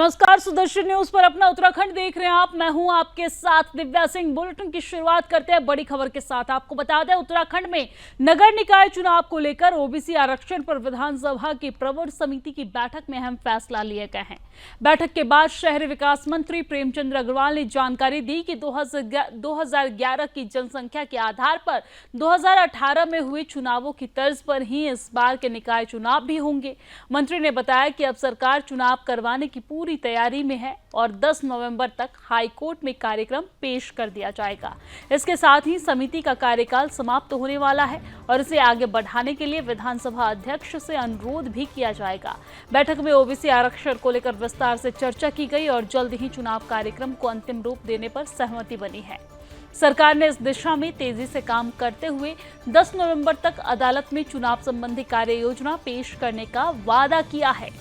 नमस्कार, सुदर्शन न्यूज पर अपना उत्तराखंड देख रहे हैं आप। मैं हूं आपके साथ दिव्या सिंह। बुलेटिन की शुरुआत करते हैं बड़ी खबर के साथ। आपको बता दें, उत्तराखंड में नगर निकाय चुनाव को लेकर ओबीसी आरक्षण पर विधानसभा की प्रवर समिति की बैठक में अहम फैसला लिए गए हैं। बैठक के बाद शहरी विकास मंत्री प्रेमचंद अग्रवाल ने जानकारी दी कि 2011 की जनसंख्या के आधार पर 2018 में हुए चुनावों की तर्ज पर ही इस बार के निकाय चुनाव भी होंगे। मंत्री ने बताया कि अब सरकार चुनाव करवाने की पूरी तैयारी में है और 10 नवंबर तक हाई कोर्ट में कार्यक्रम पेश कर दिया जाएगा। इसके साथ ही समिति का कार्यकाल समाप्त होने वाला है और इसे आगे बढ़ाने के लिए विधानसभा अध्यक्ष से अनुरोध भी किया जाएगा। बैठक में ओबीसी आरक्षण को लेकर विस्तार से चर्चा की गई और जल्द ही चुनाव कार्यक्रम को अंतिम रूप देने पर सहमति बनी है। सरकार ने इस दिशा में तेजी से काम करते हुए 10 नवंबर तक अदालत में चुनाव संबंधी कार्य योजना पेश करने का वादा किया है।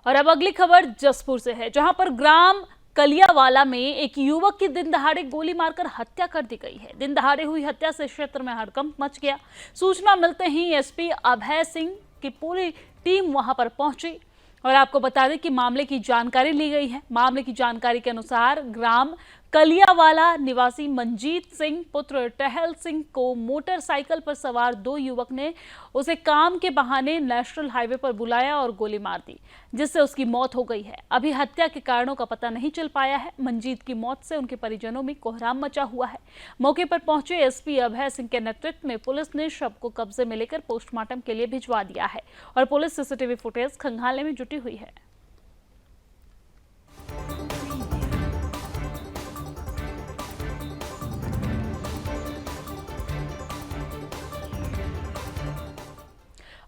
और अब अगली खबर जसपुर से है, जहां पर ग्राम कलियावाला में एक युवक की दिन दहाड़े गोली मारकर हत्या कर दी गई है। दिन दहाड़े हुई हत्या से क्षेत्र में हड़कंप मच गया। सूचना मिलते ही एसपी अभय सिंह की पूरी टीम वहां पर पहुंची और आपको बता दें कि मामले की जानकारी ली गई है। मामले की जानकारी के अनुसार ग्राम कलियावाला निवासी मंजीत सिंह पुत्र टहल सिंह को मोटरसाइकिल पर सवार 2 युवक ने उसे काम के बहाने नेशनल हाईवे पर बुलाया और गोली मार दी, जिससे उसकी मौत हो गई है। अभी हत्या के कारणों का पता नहीं चल पाया है। मंजीत की मौत से उनके परिजनों में कोहराम मचा हुआ है। मौके पर पहुंचे एसपी अभय सिंह के नेतृत्व में पुलिस ने शव को कब्जे में लेकर पोस्टमार्टम के लिए भिजवा दिया है और पुलिस सीसीटीवी फुटेज खंगालने में जुटी हुई है।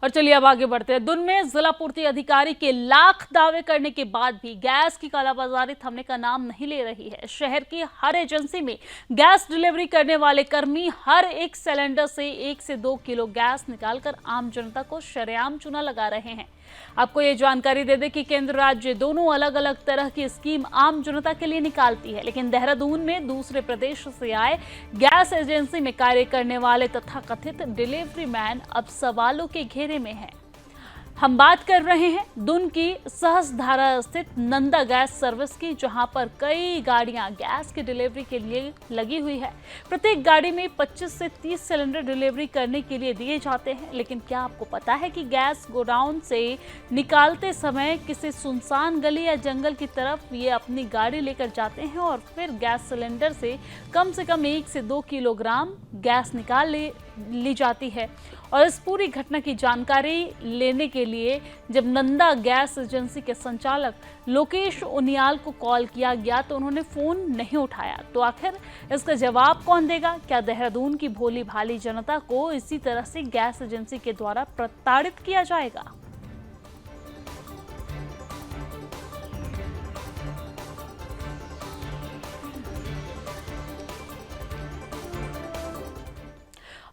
और चलिए अब आगे बढ़ते हैं। दून में जिला पूर्ति अधिकारी के लाख दावे करने के बाद भी गैस की कालाबाजारी थमने का नाम नहीं ले रही है। शहर की हर एजेंसी में गैस डिलीवरी करने वाले कर्मी हर एक सिलेंडर से 1 से 2 किलो गैस निकालकर आम जनता को शरेआम चूना लगा रहे हैं। आपको ये जानकारी दे दें कि केंद्र राज्य दोनों अलग अलग तरह की स्कीम आम जनता के लिए निकालती है, लेकिन देहरादून में दूसरे प्रदेश से आए गैस एजेंसी में कार्य करने वाले तथाकथित डिलीवरी मैन अब सवालों के घेरे में हैं। हम बात कर रहे हैं दून की सहस्त्रधारा स्थित नंदा गैस सर्विस की, जहां पर कई गाड़ियां गैस की डिलीवरी के लिए लगी हुई है। प्रत्येक गाड़ी में 25 से 30 सिलेंडर डिलीवरी करने के लिए दिए जाते हैं। लेकिन क्या आपको पता है कि गैस गोडाउन से निकालते समय किसी सुनसान गली या जंगल की तरफ ये अपनी गाड़ी लेकर जाते हैं और फिर गैस सिलेंडर से कम 1 से 2 किलोग्राम गैस निकाल ली जाती है। और इस पूरी घटना की जानकारी लेने के लिए जब नंदा गैस एजेंसी के संचालक लोकेश उनियाल को कॉल किया गया तो उन्होंने फोन नहीं उठाया। तो आखिर इसका जवाब कौन देगा? क्या देहरादून की भोली भाली जनता को इसी तरह से गैस एजेंसी के द्वारा प्रताड़ित किया जाएगा?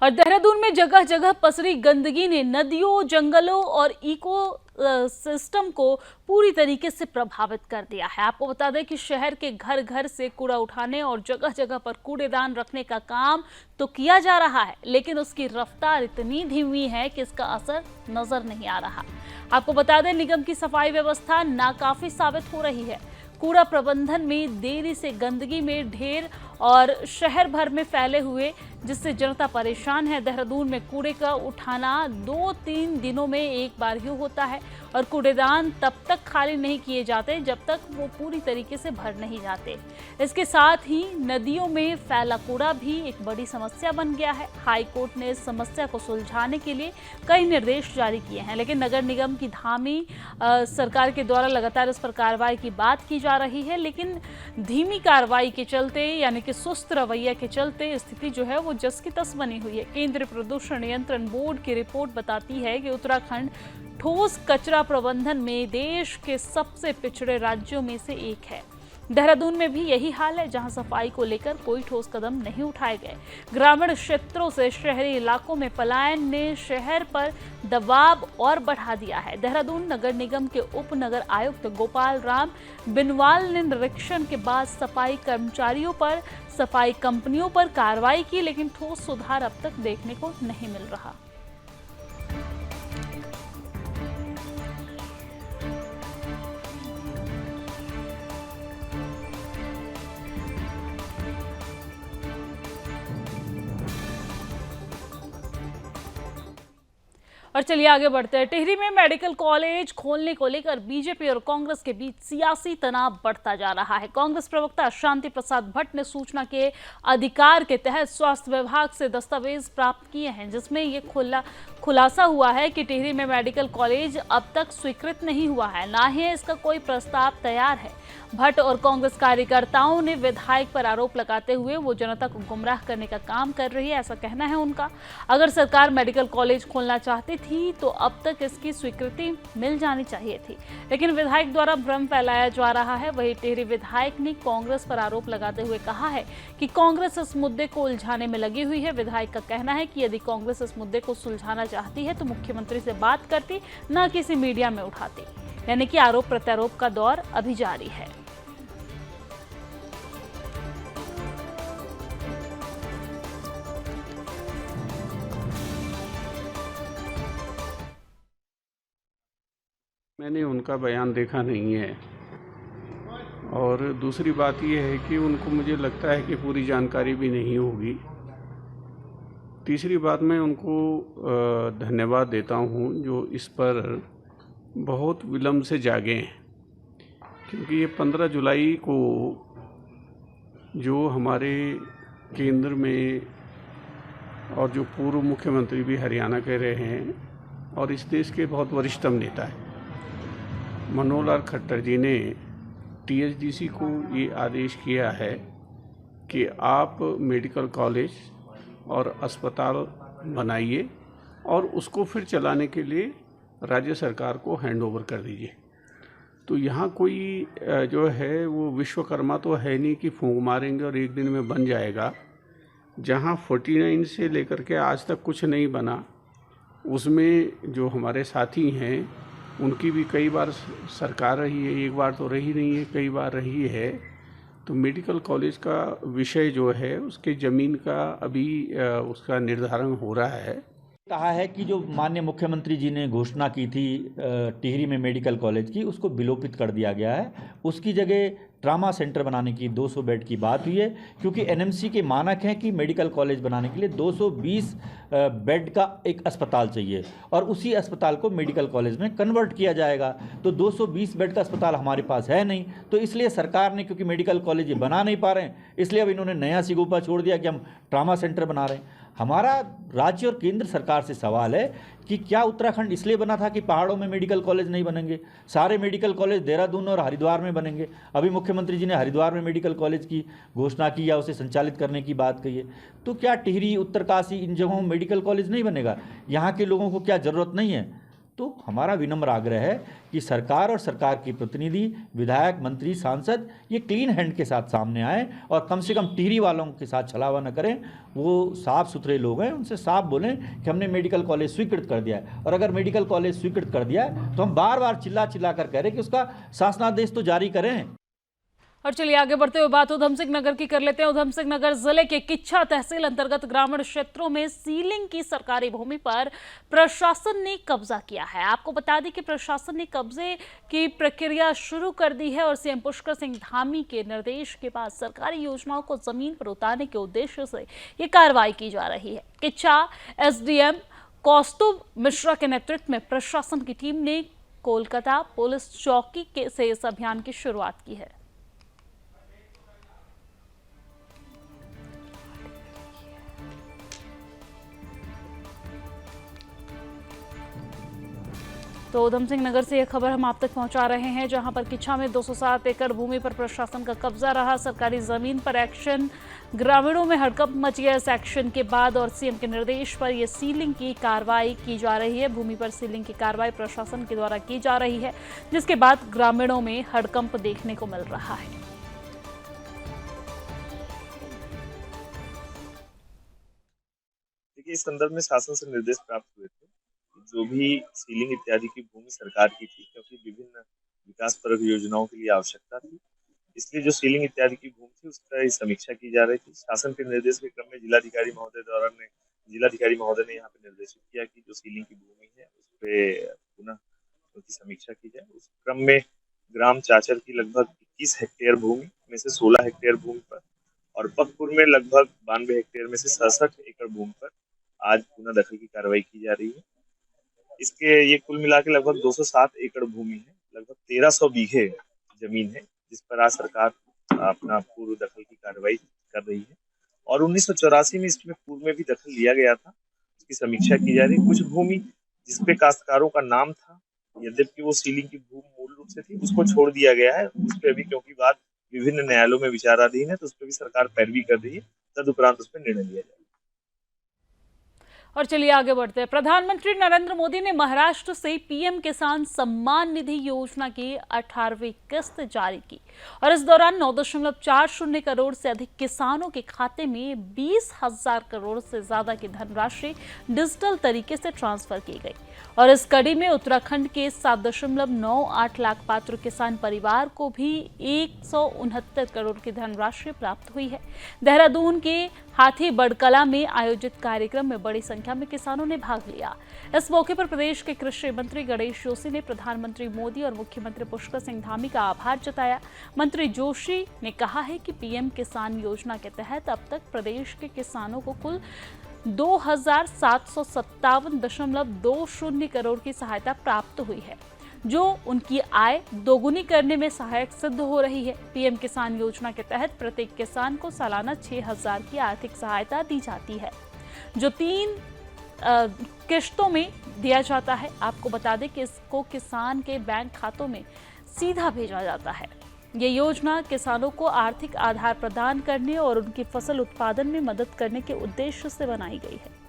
और देहरादून में जगह जगह पसरी गंदगी ने नदियों, जंगलों और इको सिस्टम को पूरी तरीके से प्रभावित कर दिया है। आपको बता दें कि शहर के घर घर से कूड़ा उठाने और जगह जगह पर कूड़ेदान रखने का काम तो किया जा रहा है, लेकिन उसकी रफ्तार इतनी धीमी है कि इसका असर नजर नहीं आ रहा। आपको बता दें, निगम की सफाई व्यवस्था नाकाफी साबित हो रही है। कूड़ा प्रबंधन में देरी से गंदगी में ढेर और शहर भर में फैले हुए, जिससे जनता परेशान है। देहरादून में कूड़े का उठाना 2-3 दिनों में एक बार ही होता है और कूड़ेदान तब तक खाली नहीं किए जाते जब तक वो पूरी तरीके से भर नहीं जाते। इसके साथ ही नदियों में फैला कूड़ा भी एक बड़ी समस्या बन गया है। हाई कोर्ट ने इस समस्या को सुलझाने के लिए कई निर्देश जारी किए हैं, लेकिन नगर निगम की धामी सरकार के द्वारा लगातार इस पर कार्रवाई की बात की जा रही है। लेकिन धीमी कार्रवाई के चलते, यानी कि सुस्त रवैया के चलते स्थिति जो है वो जस की तस बनी हुई है। केंद्रीय प्रदूषण नियंत्रण बोर्ड की रिपोर्ट बताती है कि उत्तराखंड ठोस कचरा प्रबंधन में देश के सबसे पिछड़े राज्यों में से एक है। देहरादून में भी यही हाल है, जहां सफाई को लेकर कोई ठोस कदम नहीं उठाए गए। ग्रामीण क्षेत्रों से शहरी इलाकों में पलायन ने शहर पर दबाव और बढ़ा दिया है। देहरादून नगर निगम के उप नगर आयुक्त गोपाल राम बिनवाल ने निरीक्षण के बाद सफाई कर्मचारियों पर, सफाई कंपनियों पर कार्रवाई की, लेकिन ठोस सुधार अब तक देखने को नहीं मिल रहा। और चलिए आगे बढ़ते हैं। टिहरी में मेडिकल कॉलेज खोलने को लेकर बीजेपी और कांग्रेस के बीच सियासी तनाव बढ़ता जा रहा है। कांग्रेस प्रवक्ता शांति प्रसाद भट्ट ने सूचना के अधिकार के तहत स्वास्थ्य विभाग से दस्तावेज प्राप्त किए हैं, जिसमें ये खुलासा हुआ है कि टिहरी में मेडिकल कॉलेज अब तक स्वीकृत नहीं हुआ है, ना ही इसका कोई प्रस्ताव तैयार है। भट्ट और कांग्रेस कार्यकर्ताओं ने विधायक पर आरोप लगाते हुए वो जनता को गुमराह करने का काम कर रही है, ऐसा कहना है उनका। अगर सरकार मेडिकल कॉलेज खोलना चाहती थी तो अब तक इसकी स्वीकृति मिल जानी चाहिए थी, लेकिन विधायक द्वारा भ्रम फैलाया जा रहा है। वहीं टिहरी विधायक ने कांग्रेस पर आरोप लगाते हुए कहा है कि कांग्रेस इस मुद्दे को उलझाने में लगी हुई है। विधायक का कहना है कि यदि कांग्रेस इस मुद्दे को सुलझाना चाहती है तो मुख्यमंत्री से बात करती, न किसी मीडिया में उठाती। यानी कि आरोप प्रत्यारोप का दौर अभी जारी है। मैंने उनका बयान देखा नहीं है, और दूसरी बात यह है कि उनको मुझे लगता है कि पूरी जानकारी भी नहीं होगी। तीसरी बात, मैं उनको धन्यवाद देता हूं जो इस पर बहुत विलम्ब से जागे हैं, क्योंकि ये 15 जुलाई को जो हमारे केंद्र में और जो पूर्व मुख्यमंत्री भी हरियाणा के रहे हैं और इस देश के बहुत वरिष्ठतम नेता हैं, मनोहर लाल खट्टर जी ने टीएचडीसी को ये आदेश किया है कि आप मेडिकल कॉलेज और अस्पताल बनाइए और उसको फिर चलाने के लिए राज्य सरकार को हैंडओवर कर दीजिए। तो यहाँ कोई जो है वो विश्वकर्मा तो है नहीं कि फूंक मारेंगे और एक दिन में बन जाएगा। जहाँ 49 से लेकर के आज तक कुछ नहीं बना, उसमें जो हमारे साथी हैं उनकी भी कई बार सरकार रही है, एक बार तो रही नहीं है, कई बार रही है। तो मेडिकल कॉलेज का विषय जो है उसके ज़मीन का अभी उसका निर्धारण हो रहा है। कहा है कि जो माननीय मुख्यमंत्री जी ने घोषणा की थी टिहरी में मेडिकल कॉलेज की, उसको विलोपित कर दिया गया है। उसकी जगह ट्रामा सेंटर बनाने की 200 बेड की बात हुई है, क्योंकि एनएमसी के मानक हैं कि मेडिकल कॉलेज बनाने के लिए 220 बेड का एक अस्पताल चाहिए और उसी अस्पताल को मेडिकल कॉलेज में कन्वर्ट किया जाएगा। तो 220 बेड का अस्पताल हमारे पास है नहीं, तो इसलिए सरकार ने, क्योंकि मेडिकल कॉलेज ये बना नहीं पा रहे हैं, इसलिए अब इन्होंने नया सिगोपा छोड़ दिया कि हम ट्रामा सेंटर बना रहे हैं। हमारा राज्य और केंद्र सरकार से सवाल है कि क्या उत्तराखंड इसलिए बना था कि पहाड़ों में मेडिकल कॉलेज नहीं बनेंगे? सारे मेडिकल कॉलेज देहरादून और हरिद्वार में बनेंगे। अभी मुख्यमंत्री जी ने हरिद्वार में मेडिकल कॉलेज की घोषणा की या उसे संचालित करने की बात कही है। तो क्या टिहरी, उत्तरकाशी, इन जगहों में मेडिकल कॉलेज नहीं बनेगा? यहाँ के लोगों को क्या ज़रूरत नहीं है? तो हमारा विनम्र आग्रह है कि सरकार और सरकार की प्रतिनिधि, विधायक, मंत्री, सांसद ये क्लीन हैंड के साथ सामने आए और कम से कम टिहरी वालों के साथ छलावा न करें। वो साफ सुथरे लोग हैं, उनसे साफ बोलें कि हमने मेडिकल कॉलेज स्वीकृत कर दिया है, और अगर मेडिकल कॉलेज स्वीकृत कर दिया है तो हम बार बार चिल्ला कर कह रहे हैं कि उसका शासनादेश तो जारी करें। और चलिए आगे बढ़ते हुए बात उधम सिंह नगर की कर लेते हैं। उधम सिंह नगर जिले के किच्छा तहसील अंतर्गत ग्रामीण क्षेत्रों में सीलिंग की सरकारी भूमि पर प्रशासन ने कब्जा किया है। आपको बता दें कि प्रशासन ने कब्जे की प्रक्रिया शुरू कर दी है और सीएम पुष्कर सिंह धामी के निर्देश के बाद सरकारी योजनाओं को जमीन पर उतारने के उद्देश्य से ये कार्रवाई की जा रही है। किच्छा एसडीएम कौस्तुभ मिश्रा के नेतृत्व में प्रशासन की टीम ने कोलकाता पुलिस चौकी से इस अभियान की शुरुआत की है। तो उधम सिंह नगर से यह खबर हम आप तक पहुंचा रहे हैं, जहां पर किच्छा में 207 एकड़ भूमि पर प्रशासन का कब्जा रहा। सरकारी जमीन पर एक्शन, ग्रामीणों में हड़कंप मच गया इस एक्शन के बाद और सीएम के निर्देश पर यह सीलिंग की कार्रवाई की जा रही है। भूमि पर सीलिंग की कार्रवाई प्रशासन के द्वारा की जा रही है, जिसके बाद ग्रामीणों में हड़कंप देखने को मिल रहा है। इस संदर्भ में शासन से निर्देश प्राप्त हुए थे कि जो भी सीलिंग इत्यादि की भूमि सरकार की थी, क्योंकि विभिन्न विकास परक योजनाओं के लिए आवश्यकता थी, इसलिए जो सीलिंग इत्यादि की भूमि थी उसका समीक्षा की जा रही थी। शासन के निर्देश के क्रम में जिलाधिकारी महोदय ने यहाँ पे निर्देशित किया कि जो सीलिंग की भूमि है उस पे पुनः उसकी समीक्षा की जाए। उस क्रम में ग्राम चाचर की लगभग 21 हेक्टेयर भूमि में से 16 हेक्टेयर भूमि पर और पकपुर में लगभग 92 हेक्टेयर में से 67 एकड़ भूमि पर आज पुनः दखल की कार्रवाई की जा रही है। इसके ये कुल मिला के लगभग 207 एकड़ भूमि है, लगभग 1300 बीघे जमीन है, जिस पर आज सरकार अपना पूर्व दखल की कार्रवाई कर रही है। और 1984 में इसमें पूर्व में भी दखल लिया गया था, उसकी समीक्षा की जा रही है। कुछ भूमि जिसपे काश्तकारों का नाम था, यद्यपि वो सीलिंग की भूमि मूल रूप से थी, उसको छोड़ दिया गया है। उस पर अभी क्योंकि बात विभिन्न न्यायालयों में विचाराधीन है, तो उस पर भी सरकार पैरवी कर रही है, तदुपरांत उस पर निर्णय लिया जाएगा। और चलिए आगे बढ़ते हैं। प्रधानमंत्री नरेंद्र मोदी ने महाराष्ट्र से पीएम किसान सम्मान निधि योजना की 18वीं किस्त जारी की और इस दौरान 9.40 करोड़ से अधिक किसानों के खाते में 20,000 करोड़ से ज्यादा की धनराशि डिजिटल तरीके से ट्रांसफर की गई। और इस कड़ी में उत्तराखंड के 7.98 लाख पात्र किसान परिवार को भी 169 करोड़ की धनराशि प्राप्त हुई है। देहरादून के हाथी बड़कला में आयोजित कार्यक्रम में बड़ी संख्या में किसानों ने भाग लिया। इस मौके पर प्रदेश के कृषि मंत्री गणेश जोशी ने प्रधानमंत्री मोदी और मुख्यमंत्री पुष्कर सिंह धामी का आभार जताया। मंत्री जोशी ने कहा है कि पीएम किसान योजना के तहत अब तक प्रदेश के किसानों को कुल 2,757.20 करोड़ की सहायता प्राप्त हुई है, जो उनकी आय दोगुनी करने में सहायक सिद्ध हो रही है। पीएम किसान योजना के तहत प्रत्येक किसान को सालाना 6,000 की आर्थिक सहायता दी जाती है, जो 3 किश्तों में दिया जाता है। आपको बता दें कि इसको किसान के बैंक खातों में सीधा भेजा जाता है। ये योजना किसानों को आर्थिक आधार प्रदान करने और उनकी फसल उत्पादन में मदद करने के उद्देश्य से बनाई गई है।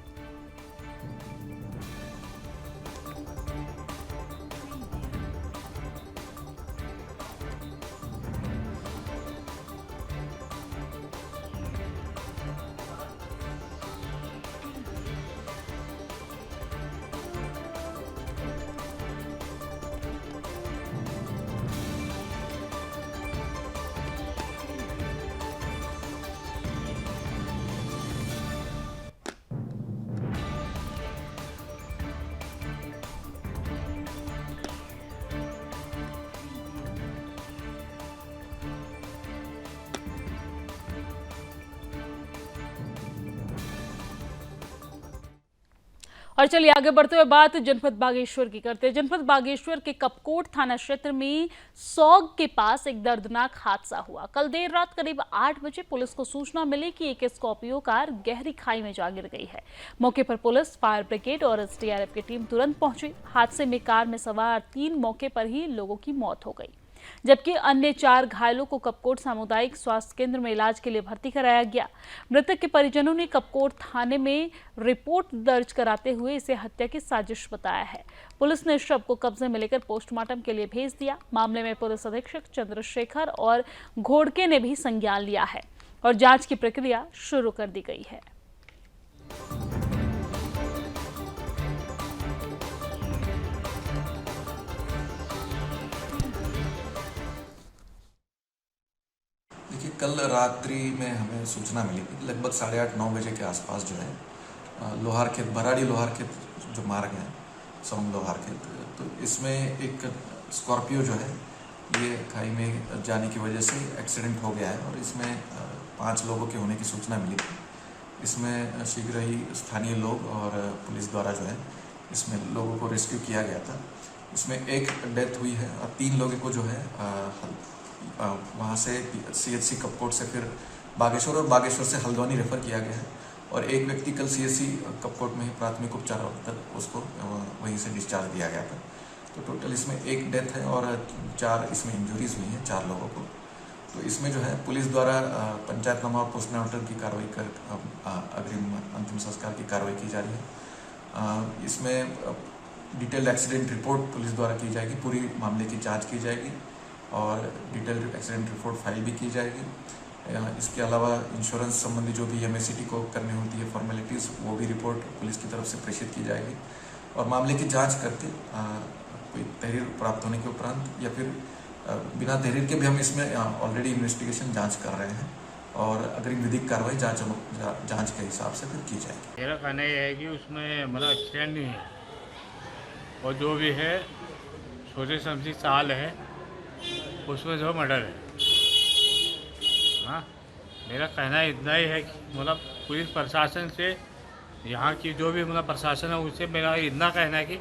और चलिए आगे बढ़ते हुए बात जनपद बागेश्वर की करते हैं। जनपद बागेश्वर के कपकोट थाना क्षेत्र में सौग के पास एक दर्दनाक हादसा हुआ। कल देर रात करीब 8 बजे पुलिस को सूचना मिली कि एक स्कॉर्पियो कार गहरी खाई में जा गिर गई है। मौके पर पुलिस, फायर ब्रिगेड और एसडीआरएफ की टीम तुरंत पहुंची। हादसे में कार में सवार 3 मौके पर ही लोगों की मौत हो गई, जबकि अन्य 4 घायलों को कपकोट सामुदायिक स्वास्थ्य केंद्र में इलाज के लिए भर्ती कराया गया। मृतक के परिजनों ने कपकोट थाने में रिपोर्ट दर्ज कराते हुए इसे हत्या की साजिश बताया है। पुलिस ने शव को कब्जे में लेकर पोस्टमार्टम के लिए भेज दिया। मामले में पुलिस अधीक्षक चंद्रशेखर और घोड़के ने भी संज्ञान लिया है और जांच की प्रक्रिया शुरू कर दी गई है। देखिए, कल रात्रि में हमें सूचना मिली कि लगभग 8:30-9 बजे के आसपास जो है लोहार खेत, बराड़ी लोहार खेत जो मार्ग है, सौंग लोहार खेत, तो इसमें एक स्कॉर्पियो जो है ये खाई में जाने की वजह से एक्सीडेंट हो गया है और इसमें 5 लोगों के होने की सूचना मिली थी। इसमें शीघ्र ही स्थानीय लोग और पुलिस द्वारा जो है इसमें लोगों को रेस्क्यू किया गया था। इसमें एक डेथ हुई है और 3 लोगों को जो है वहाँ से सीएचसी कपकोट से फिर बागेश्वर और बागेश्वर से हल्द्वानी रेफर किया गया है और एक व्यक्ति कल सीएचसी कपकोट में ही प्राथमिक उपचार तक उसको वहीं से डिस्चार्ज दिया गया था। तो टोटल इसमें 1 डेथ है और 4 इसमें इंजरीज हुई हैं 4 लोगों को। तो इसमें जो है पुलिस द्वारा पंचायतनामा और पोस्टमार्टम की कार्रवाई कर अग्रिम अंतिम संस्कार की कार्रवाई की जा रही है। इसमें डिटेल्ड एक्सीडेंट रिपोर्ट पुलिस द्वारा की जाएगी, पूरी मामले की जाँच की जाएगी और डिटेल्ड एक्सीडेंट रिपोर्ट फाइल भी की जाएगी इसके अलावा इंश्योरेंस संबंधी जो भी MACT को करनी होती है फॉर्मेलिटीज़, वो भी रिपोर्ट पुलिस की तरफ से प्रेषित की जाएगी और मामले की जांच करके कोई तहरीर प्राप्त होने के उपरांत या फिर बिना तहरीर के भी हम इसमें ऑलरेडी इन्वेस्टिगेशन जांच कर रहे हैं और अग्रिम विधिक कार्रवाई जांच के हिसाब से फिर की जाएगी। मेरा कहना यह है कि उसमें मतलब स्टैंड नहीं है और जो भी है सोचे समझी चाल है, उसमें जो मर्डर है। हाँ, मेरा कहना इतना ही है कि मतलब पुलिस प्रशासन से, यहाँ की जो भी मतलब प्रशासन है उससे मेरा इतना कहना है कि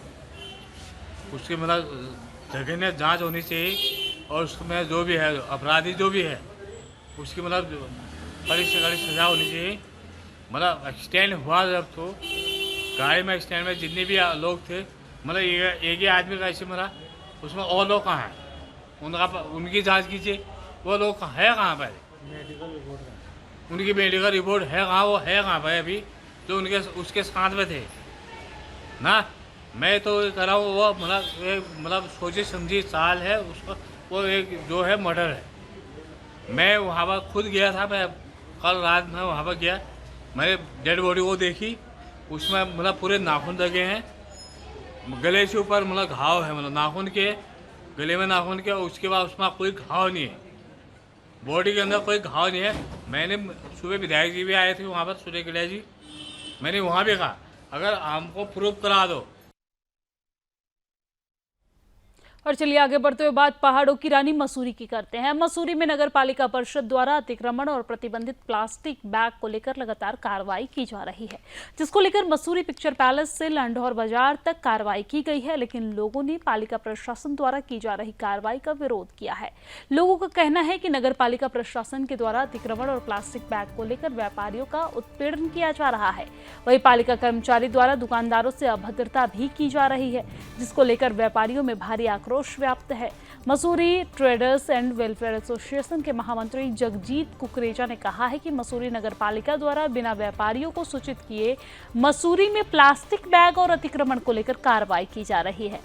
उसकी मतलब जघन्य जांच होनी चाहिए और उसमें जो भी है अपराधी जो भी है उसकी मतलब कड़ी से कड़ी सजा होनी चाहिए। मतलब एक्सीडेंट हुआ जब तो गाड़ी में एक्सीडेंट में जितने भी लोग थे, मतलब एक ही आदमी का ऐसे मरा, उसमें और लोग कहाँ हैं उनकी जांच कीजिए। वो लोग है कहाँ पर, उनकी मेडिकल रिपोर्ट है कहाँ, वो है कहाँ पर अभी जो उनके उसके साथ में थे ना। मैं तो कह रहा हूँ वो मतलब सोची समझी चाल है उसका, वो एक जो है मर्डर है। मैं वहाँ पर खुद गया था, मैं कल रात में वहाँ पर गया, मैंने डेड बॉडी को देखी, उसमें मतलब पूरे नाखून लगे हैं, गले से ऊपर मतलब घाव है, मतलब नाखून के गले में नाखून के, उसके बाद उसमें कोई घाव नहीं है, बॉडी के अंदर कोई घाव नहीं है। मैंने सुबह विधायक जी भी आए थे वहाँ पर, सूर्य किला जी, मैंने वहाँ भी कहा अगर हमको प्रूफ करा दो। और चलिए आगे बढ़ते हुए बात पहाड़ों की रानी मसूरी की करते हैं। मसूरी में नगर पालिका परिषद द्वारा अतिक्रमण और प्रतिबंधित प्लास्टिक बैग को लेकर लगातार कार्रवाई की जा रही है, जिसको लेकर मसूरी पिक्चर पैलेस से लंढौर बाजार तक कार्रवाई की गई है। लेकिन लोगों ने पालिका प्रशासन द्वारा की जा रही कार्रवाई का विरोध किया है। लोगों का कहना है कि नगर पालिका प्रशासन के द्वारा अतिक्रमण और प्लास्टिक बैग को लेकर व्यापारियों का उत्पीड़न किया जा रहा है। वहीं पालिका कर्मचारी द्वारा दुकानदारों से अभद्रता भी की जा रही है, जिसको लेकर व्यापारियों में भारी आक्रोश व्याप्त है। Mussoorie traders and welfare association के महामंत्री जगजीत कुकरेजा ने कहा है कि मसूरी नगर पालिका द्वारा बिना व्यापारियों को सूचित किए मसूरी में प्लास्टिक बैग और अतिक्रमण को लेकर कार्रवाई की जा रही है।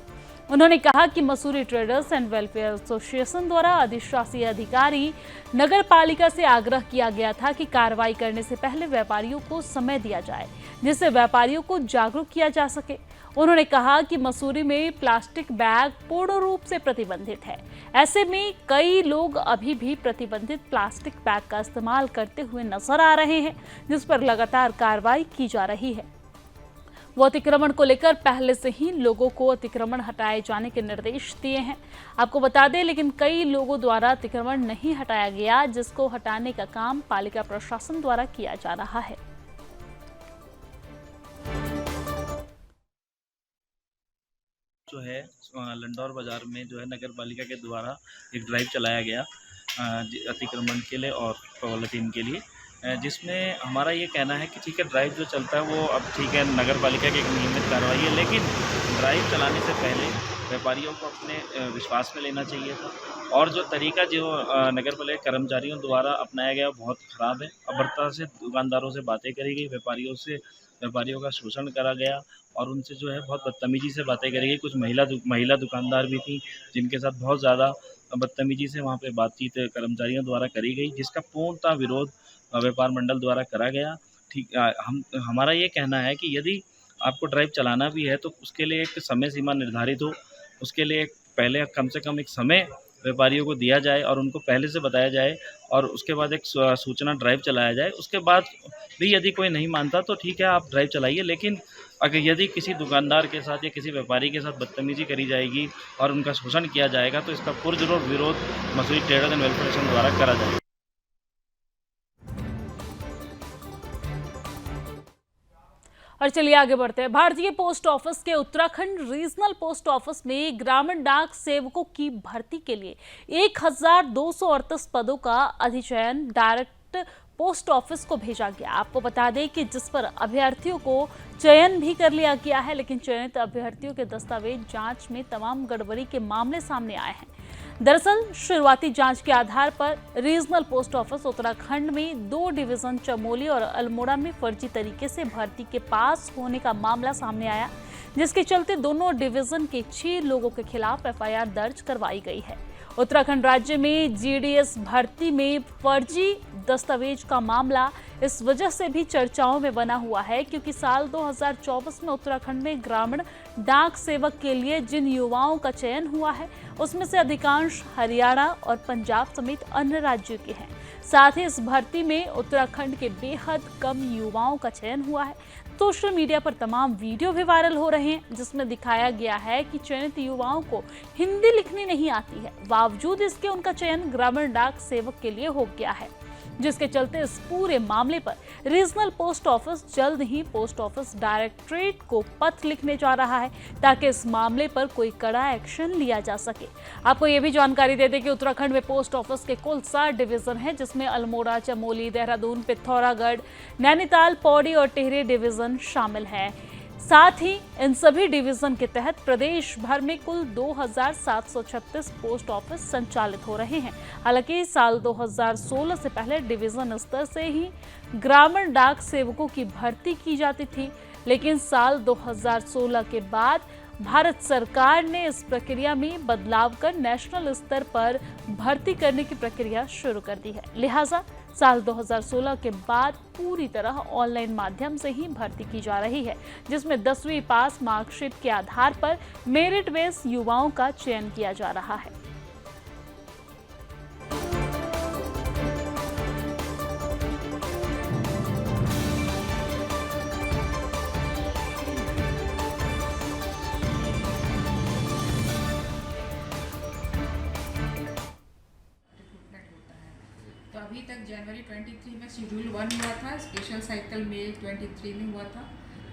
उन्होंने कहा कि Mussoorie traders and welfare association द्वारा अधिशासी अधिकारी नगर पालिका से आग्रह किया गया था कि कार्रवाई करने से पहले व्यापारियों को समय दिया जाए, जिससे व्यापारियों को जागरूक किया जा सके। उन्होंने कहा कि मसूरी में प्लास्टिक बैग पूर्ण रूप से प्रतिबंधित है। ऐसे में कई लोग अभी भी प्रतिबंधित प्लास्टिक बैग का इस्तेमाल करते हुए नजर आ रहे हैं, जिस पर लगातार कार्रवाई की जा रही है। वो अतिक्रमण को लेकर पहले से ही लोगों को अतिक्रमण हटाए जाने के निर्देश दिए हैं। आपको बता दें, लेकिन कई लोगों द्वारा अतिक्रमण नहीं हटाया गया, जिसको हटाने का काम पालिका प्रशासन द्वारा किया जा रहा है। जो है लंढौर बाज़ार में जो है नगर पालिका के द्वारा एक ड्राइव चलाया गया अतिक्रमण के लिए और पॉलीथीन के लिए, जिसमें हमारा ये कहना है कि ठीक है, ड्राइव जो चलता है वो अब ठीक है, नगर पालिका की एक नियमित कार्रवाई है, लेकिन ड्राइव चलाने से पहले व्यापारियों को अपने विश्वास में लेना चाहिए था। और जो तरीका जो नगर पालिका कर्मचारियों द्वारा अपनाया गया बहुत ख़राब है। अभद्रता से दुकानदारों से बातें करी गई, व्यापारियों का शोषण करा गया और उनसे जो है बहुत बदतमीजी से बातें करी गई। कुछ महिला दुकानदार भी थी जिनके साथ बहुत ज़्यादा बदतमीजी से वहाँ पे बातचीत कर्मचारियों द्वारा करी गई, जिसका पूर्णतः विरोध व्यापार मंडल द्वारा करा गया। ठीक, हमारा ये कहना है कि यदि आपको ड्राइव चलाना भी है तो उसके लिए एक समय सीमा निर्धारित हो, उसके लिए पहले कम से कम एक समय व्यापारियों को दिया जाए और उनको पहले से बताया जाए और उसके बाद एक सूचना ड्राइव चलाया जाए। उसके बाद भी यदि कोई नहीं मानता तो ठीक है, आप ड्राइव चलाइए, लेकिन अगर यदि किसी दुकानदार के साथ या किसी व्यापारी के साथ बदतमीजी करी जाएगी और उनका शोषण किया जाएगा तो इसका पुरजोर विरोध Mussoorie traders and welfare association द्वारा करा जाएगा। और चलिए आगे बढ़ते हैं। भारतीय पोस्ट ऑफिस के उत्तराखंड रीजनल पोस्ट ऑफिस में ग्रामीण डाक सेवकों की भर्ती के लिए 1238 पदों का अधिचयन डायरेक्ट पोस्ट ऑफिस को भेजा गया। आपको बता दें कि जिस पर अभ्यर्थियों को चयन भी कर लिया गया है, लेकिन चयनित अभ्यर्थियों के दस्तावेज जांच में तमाम गड़बड़ी के मामले सामने आए हैं। दरअसल शुरुआती जांच के आधार पर रीजनल पोस्ट ऑफिस उत्तराखंड में 2 डिवीजन चमोली और अल्मोड़ा में फर्जी तरीके से भर्ती के पास होने का मामला सामने आया, जिसके चलते दोनों डिवीजन के 6 लोगों के खिलाफ FIR दर्ज करवाई गई है उत्तराखंड राज्य में जीडीएस भर्ती में फर्जी दस्तावेज का मामला इस वजह से भी चर्चाओं में बना हुआ है क्योंकि साल 2024 में उत्तराखंड में ग्रामीण डाक सेवक के लिए जिन युवाओं का चयन हुआ है उसमें से अधिकांश हरियाणा और पंजाब समेत अन्य राज्यों के हैं। साथ ही इस भर्ती में उत्तराखंड के बेहद कम युवाओं का चयन हुआ है। सोशल मीडिया पर तमाम वीडियो भी वायरल हो रहे हैं जिसमें दिखाया गया है कि चयनित युवाओं को हिंदी लिखनी नहीं आती है, बावजूद इसके उनका चयन ग्रामीण डाक सेवक के लिए हो गया है, जिसके चलते इस पूरे मामले पर रीजनल पोस्ट ऑफिस जल्द ही पोस्ट ऑफिस डायरेक्टरेट को पत्र लिखने जा रहा है ताकि इस मामले पर कोई कड़ा एक्शन लिया जा सके। आपको ये भी जानकारी दे दें कि उत्तराखंड में पोस्ट ऑफिस के कुल 7 डिवीजन हैं जिसमें अल्मोड़ा, चमोली, देहरादून, पिथौरागढ़, नैनीताल, पौड़ी और टिहरी डिवीजन शामिल है। साथ ही इन सभी डिवीजन के तहत प्रदेश भर में कुल 2736 पोस्ट ऑफिस संचालित हो रहे हैं। हालांकि साल 2016 से पहले डिवीजन स्तर से ही ग्रामीण डाक सेवकों की भर्ती की जाती थी, लेकिन साल 2016 के बाद भारत सरकार ने इस प्रक्रिया में बदलाव कर नेशनल स्तर पर भर्ती करने की प्रक्रिया शुरू कर दी है। लिहाजा साल 2016 के बाद पूरी तरह ऑनलाइन माध्यम से ही भर्ती की जा रही है, जिसमें 10वीं पास मार्कशीट के आधार पर मेरिट बेस युवाओं का चयन किया जा रहा है। तो अभी तक जनवरी 23 में शेड्यूल 1 हुआ था, स्पेशल साइकिल मई 23 में हुआ था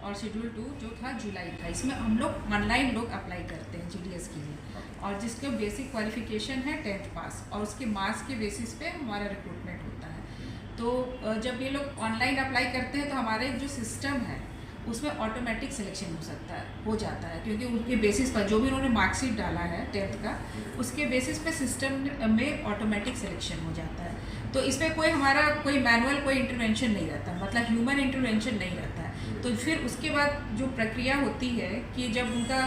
और शेड्यूल 2 जो था जुलाई था। इसमें हम लोग ऑनलाइन लोग अप्लाई करते हैं जीडीएस के लिए और जिसके बेसिक क्वालिफिकेशन है 10th पास और उसके मार्क्स के बेसिस पे हमारा रिक्रूटमेंट होता है। तो जब ये लोग ऑनलाइन अप्लाई करते हैं तो हमारे जो सिस्टम है उसमें ऑटोमेटिक सिलेक्शन हो जाता है क्योंकि उनके बेसिस पर जो भी उन्होंने मार्कशीट डाला है 10th का उसके बेसिस पे सिस्टम में ऑटोमेटिक सिलेक्शन हो जाता है। तो इसमें हमारा कोई मैनुअल कोई इंटरवेंशन नहीं रहता, मतलब ह्यूमन इंटरवेंशन नहीं रहता है। तो फिर उसके बाद जो प्रक्रिया होती है कि जब उनका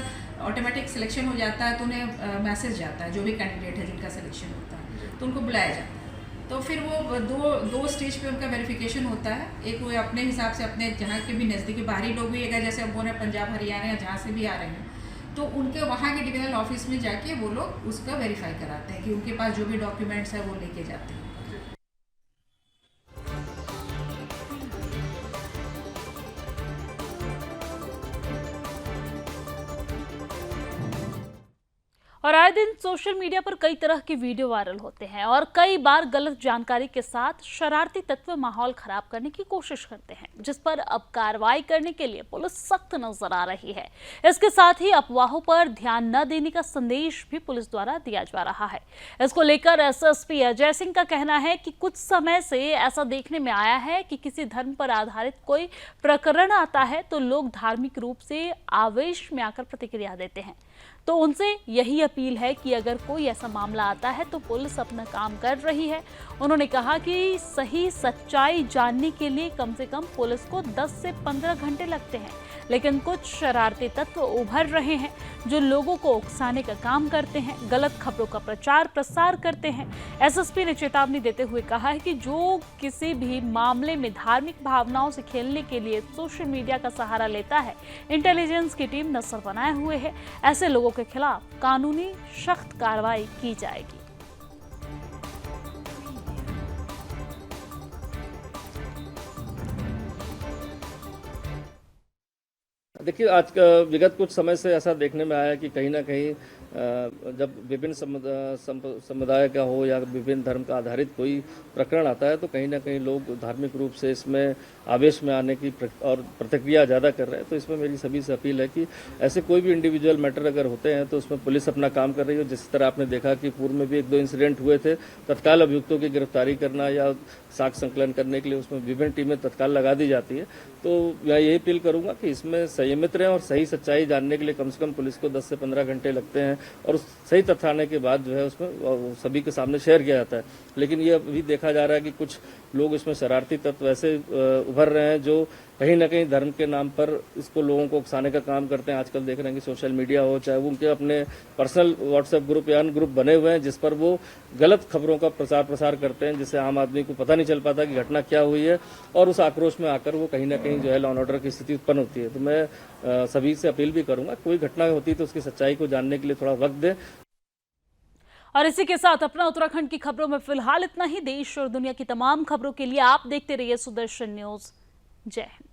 ऑटोमेटिक सिलेक्शन हो जाता है तो उन्हें मैसेज जाता है, जो भी कैंडिडेट है जिनका सिलेक्शन होता है तो उनको बुलाया जाता है। तो फिर वो दो स्टेज पे उनका वेरिफिकेशन होता है। एक वो अपने हिसाब से अपने जहाँ के भी नज़दीकी बाहरी लोग भी अगर जैसे अब वो पंजाब हरियाणा या जहाँ से भी आ रहे हैं तो उनके वहाँ के डिविजनल ऑफिस में जाके वो लोग उसका वेरीफाई कराते हैं कि उनके पास जो भी डॉक्यूमेंट्स है वो लेके जाते हैं। और आए दिन सोशल मीडिया पर कई तरह के वीडियो वायरल होते हैं और कई बार गलत जानकारी के साथ शरारती तत्व माहौल खराब करने की कोशिश करते हैं, जिस पर अब कार्रवाई करने के लिए पुलिस सख्त नजर आ रही है। इसके साथ ही अफवाहों पर ध्यान न देने का संदेश भी पुलिस द्वारा दिया जा रहा है। इसको लेकर एसएसपी अजय सिंह का कहना है कि कुछ समय से ऐसा देखने में आया है कि किसी धर्म पर आधारित कोई प्रकरण आता है तो लोग धार्मिक रूप से आवेश में आकर प्रतिक्रिया देते हैं। तो उनसे यही अपील है कि अगर कोई ऐसा मामला आता है तो पुलिस अपना काम कर रही है। उन्होंने कहा कि सही सच्चाई जानने के लिए कम से कम पुलिस को 10 से 15 घंटे लगते हैं, लेकिन कुछ शरारती तत्व उभर रहे हैं जो लोगों को उकसाने का काम करते हैं, गलत खबरों का प्रचार प्रसार करते हैं। एसएसपी ने चेतावनी देते हुए कहा है कि जो किसी भी मामले में धार्मिक भावनाओं से खेलने के लिए सोशल मीडिया का सहारा लेता है, इंटेलिजेंस की टीम नजर बनाए हुए है। ऐसे लोगों के खिलाफ कानूनी सख्त कार्रवाई की जाएगी। देखिए, आज का विगत कुछ समय से ऐसा देखने में आया कि कहीं ना कहीं जब विभिन्न समुदाय का हो या विभिन्न धर्म का आधारित कोई प्रकरण आता है तो कहीं ना कहीं लोग धार्मिक रूप से इसमें आवेश में आने की और प्रतिक्रिया ज़्यादा कर रहे हैं। तो इसमें मेरी सभी से अपील है कि ऐसे कोई भी इंडिविजुअल मैटर अगर होते हैं तो उसमें पुलिस अपना काम कर रही है। जिस तरह आपने देखा कि पूर्व में भी 1-2 इंसिडेंट हुए थे, तत्काल अभियुक्तों की गिरफ्तारी करना या साक्ष्य संकलन करने के लिए उसमें विभिन्न टीमें तत्काल लगा दी जाती है। तो मैं यही अपील करूँगा कि इसमें संयमित रहें और सही सच्चाई जानने के लिए कम से कम पुलिस को 10 से 15 घंटे लगते हैं और सही तथ्य आने के बाद जो है उसमें सभी के सामने शेयर किया जाता है। लेकिन ये अभी देखा जा रहा है कि कुछ लोग इसमें शरारती तत्व ऐसे उभर रहे हैं जो कहीं ना कहीं धर्म के नाम पर इसको लोगों को उकसाने का काम करते हैं। आजकल देख रहे हैं कि सोशल मीडिया हो, चाहे वो उनके अपने पर्सनल व्हाट्सएप ग्रुप या अन्य ग्रुप बने हुए हैं जिस पर वो गलत खबरों का प्रसार करते हैं, जिससे आम आदमी को पता नहीं चल पाता कि घटना क्या हुई है, और उस आक्रोश में आकर वो कहीं ना कहीं जो है लॉ एंड ऑर्डर की स्थिति उत्पन्न होती है। तो मैं सभी से अपील भी करूंगा, कोई घटना होती है तो उसकी सच्चाई को जानने के लिए थोड़ा वक्त दें। और इसी के साथ अपना उत्तराखंड की खबरों में फिलहाल इतना ही। देश और दुनिया की तमाम खबरों के लिए आप देखते रहिए सुदर्शन न्यूज। जय हिंद।